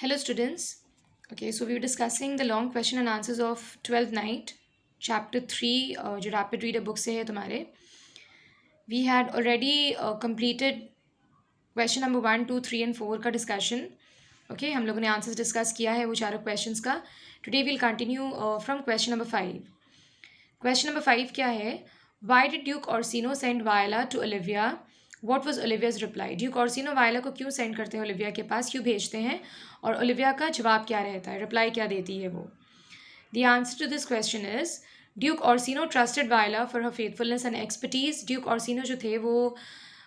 Hello, students. Okay, so we were discussing the long question and answers of 12th night, chapter 3, जो rapid reader book से है तुम्हारे. We had already completed question number 1, 2, 3 and 4 का discussion. Okay, हम लोगों ने answers discuss किया है वो चारों questions का. Today we'll continue from question number 5. Question number 5 क्या है? Why did Duke Orsino send Viola to Olivia? What was Olivia's reply? Duke Orsino वायला को क्यों सेंड करते हैं ओलिविया के पास, क्यों भेजते हैं, और ओलिविया का जवाब क्या रहता है, रिप्लाई क्या देती है वो. The answer to this question is Duke Orsino trusted Viola for her faithfulness and expertise. Duke Orsino जो थे वो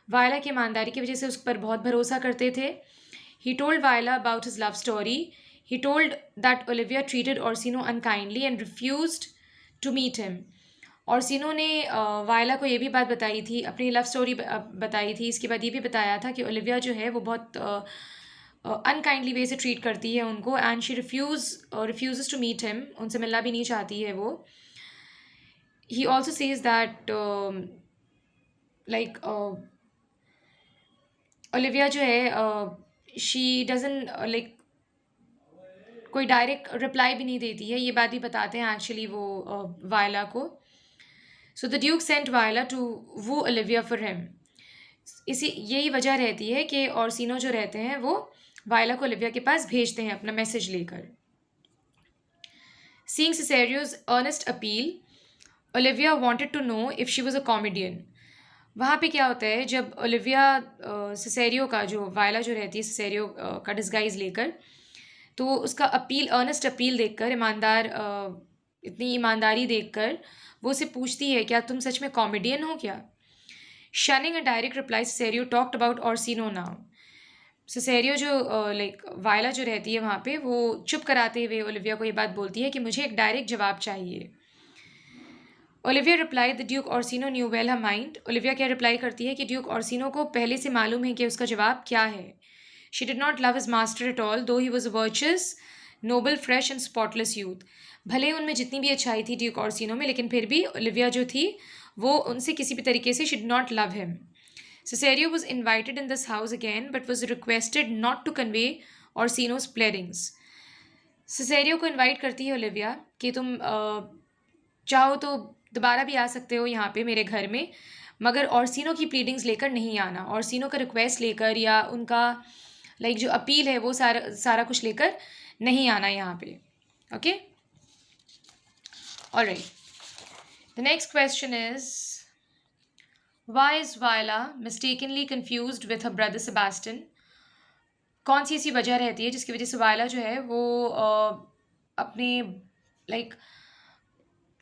वायला की ईमानदारी की वजह से उस पर बहुत भरोसा करते थे. He told Viola about his love story. He told that Olivia treated Orsino unkindly and refused to meet him. Orsino ने वायला को ये भी बात बताई थी, अपनी लव स्टोरी बताई थी. इसके बाद ये भी बताया था कि ओलिविया जो है वो बहुत अनकाइंडली वे से ट्रीट करती है उनको, and she refuse to meet him, उनसे मिलना भी नहीं चाहती है वो. He also says that like Olivia जो है शी डजन लाइक कोई डायरेक्ट रिप्लाई भी नहीं देती है. ये बात भी बताते हैं एक्चुअली वो वायला को. So the duke sent Viola to woo Olivia for him. यही वजह रहती है कि ऑर्सिनो जो रहते हैं वो वायला को ओलिविया के पास भेजते हैं अपना मैसेज लेकर. Seeing Cesario's earnest appeal, Olivia wanted to know if she was a comedian. वहाँ पे क्या होता है, जब ओलिविया सिसेरियो का जो वायला जो रहती है सिसेरियो का डिस्गाइज लेकर, तो उसका अपील, अर्नेस्ट अपील देखकर, इतनी ईमानदारी देखकर वो उसे पूछती है, क्या तुम सच में कॉमेडियन हो क्या? शनिंग अ direct reply, Cesario talked about Orsino now. Cesario जो लाइक वायला जो रहती है वहाँ पे, वो चुप कराते हुए ओलिविया को ये बात बोलती है कि मुझे एक डायरेक्ट जवाब चाहिए. Olivia reply the Duke Orsino new well her mind. Olivia क्या रिप्लाई करती है कि ड्यूक ऑर्सिनो को पहले से मालूम है कि उसका जवाब क्या है. She did not love his master at all, though he was a virtuous, noble, fresh and spotless youth. भले उनमें जितनी भी अच्छाई थी ड्यूक ऑर्सिनो में, लेकिन फिर भी ओलिविया जो थी वो उनसे किसी भी तरीके से she did not love him. Cesario was invited in this house again but was requested not to convey Orsino's pleadings. Cesario को इनवाइट करती है ओलिविया कि तुम चाहो तो दोबारा भी आ सकते हो यहाँ पे मेरे घर में, मगर ऑर्सिनो की प्लीडिंग्स लेकर नहीं आना. ऑर्सिनो का रिक्वेस्ट लेकर या उनका लाइक जो अपील है वो सारा कुछ लेकर नहीं आना यहाँ पे. Okay, alright. The next question is Why is Viola mistakenly confused with her brother Sebastian? कौन सी ऐसी वजह रहती है जिसकी वजह से वायला जो है वो अपने like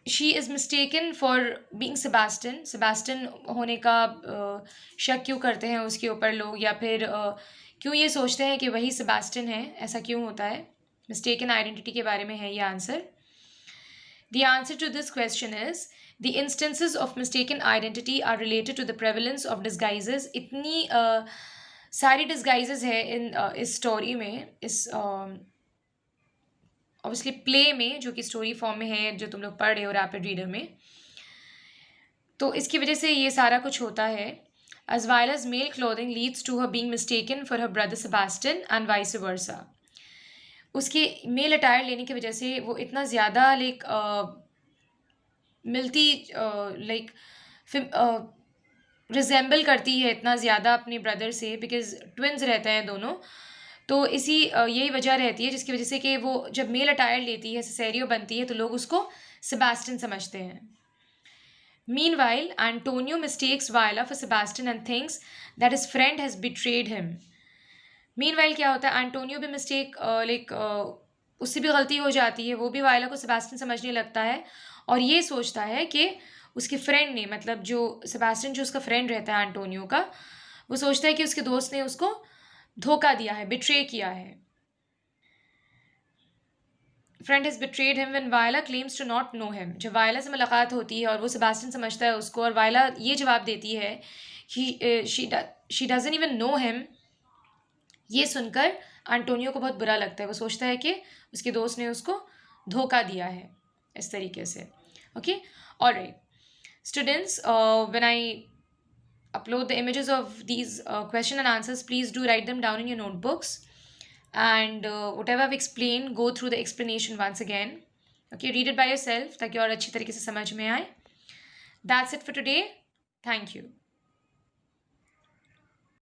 she is mistaken for being Sebastian. Sebastian होने का शक क्यों करते हैं उसके ऊपर लोग, या फिर क्यों ये सोचते हैं कि वही सेबास्टिन है, ऐसा क्यों होता है? मिस्टेकन आइडेंटिटी के बारे में है ये answer. The answer to this question is the instances of mistaken identity are related to the prevalence of disguises. इतनी सारी disguises है इस स्टोरी में, इस ऑब्वियसली प्ले में, जो कि स्टोरी फॉर्म में है, जो तुम लोग पढ़ रहे हो रैपिड रीडर में. तो इसकी वजह से ये सारा कुछ होता है. As Viola's male clothing leads to her being mistaken for her brother Sebastian and vice versa. उसके मेल अटायर लेने की वजह से वो इतना ज़्यादा लाइक मिलती लाइक रिजेंबल करती है इतना ज़्यादा अपने ब्रदर से, बिकॉज ट्विन्स रहते हैं दोनों. तो यही वजह रहती है जिसकी वजह से कि वो जब मेल अटायर लेती है, सिसेरियो बनती है, तो लोग उसको सेबास्टिन समझते हैं. Meanwhile, Antonio mistakes Viola for Sebastian and thinks that his friend has betrayed him. Meanwhile क्या होता है, एंटोनियो भी मिस्टेक लाइक उससे भी गलती हो जाती है, वो भी वायला को सेबास्टिन समझने लगता है और ये सोचता है कि उसके फ्रेंड ने, मतलब जो सेबास्टिन जो उसका फ्रेंड रहता है एंटोनियो का, वो सोचता है कि उसके दोस्त ने उसको धोखा दिया है, बिट्रे किया है. Friend has betrayed him when Viola claims to not know him. जब वायला से मुलाकात होती है और वो सेबास्टिन समझता है उसको, और वायला ये जवाब देती है she doesn't even know him. ये सुनकर एंटोनियो को बहुत बुरा लगता है. वो सोचता है कि उसके दोस्त ने उसको धोखा दिया है इस तरीके से. Okay, alright students, when I upload the images of these question and answers, please do write them down in your notebooks. and whatever I've explained, go through the explanation once again. Okay, read it by yourself ताकि और अच्छी तरीके से समझ में आए. That's it for today. Thank you.